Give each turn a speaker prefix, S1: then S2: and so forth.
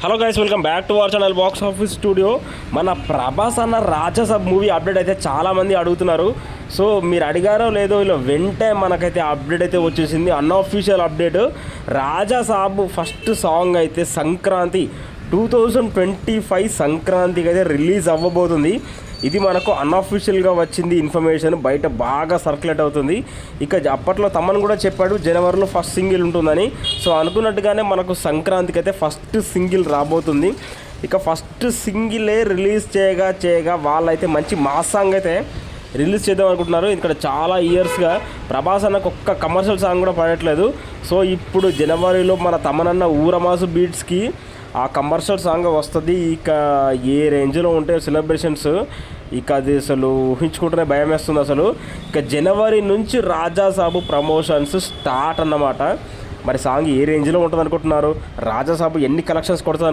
S1: Hello guys, welcome back to our channel box office studio. మన ప్రభాస్ అన్న Raja Saab movie update అయితే చాలామంది అడుగుతున్నారు. సో మీరు అడిగారో లేదో ఇలా వెంటనే మనకైతే అప్డేట్ అయితే వచ్చేసింది. Unofficial update. Raja Saab first song అయితే సంక్రాంతి 2025 సంక్రాంతికి అయితే రిలీజ్ అవ్వబోతుంది. ఇది మనకు అన్అఫీషియల్గా వచ్చింది ఇన్ఫర్మేషన్, బయట బాగా సర్క్యులేట్ అవుతుంది. ఇక అప్పట్లో తమన్ కూడా చెప్పాడు జనవరిలో ఫస్ట్ సింగిల్ ఉంటుందని. సో అనుకున్నట్టుగానే మనకు సంక్రాంతికి అయితే ఫస్ట్ సింగిల్ రాబోతుంది. ఇక ఫస్ట్ సింగిలే రిలీజ్ చేయగా వాళ్ళైతే మంచి మాస్ సాంగ్ అయితే రిలీజ్ చేద్దాం అనుకుంటున్నారు. ఇక్కడ చాలా ఇయర్స్గా ప్రభాస్ అన్నకు ఒక్క కమర్షియల్ సాంగ్ కూడా పడట్లేదు. సో ఇప్పుడు జనవరిలో మన తమనన్న ఊరమాసు బీట్స్కి ఆ కమర్షియల్ సాంగ్ వస్తుంది. ఇక ఏ రేంజ్లో ఉంటే సెలబ్రేషన్స్, ఇక అది అసలు ఊహించుకుంటూనే భయం వేస్తుంది అసలు. ఇక జనవరి నుంచి రాజాసాబు ప్రమోషన్స్ స్టార్ట్ అన్నమాట. మరి సాంగ్ ఏ రేంజ్లో ఉంటుంది అనుకుంటున్నారు? రాజాసాబు ఎన్ని కలెక్షన్స్ కొడుతుంది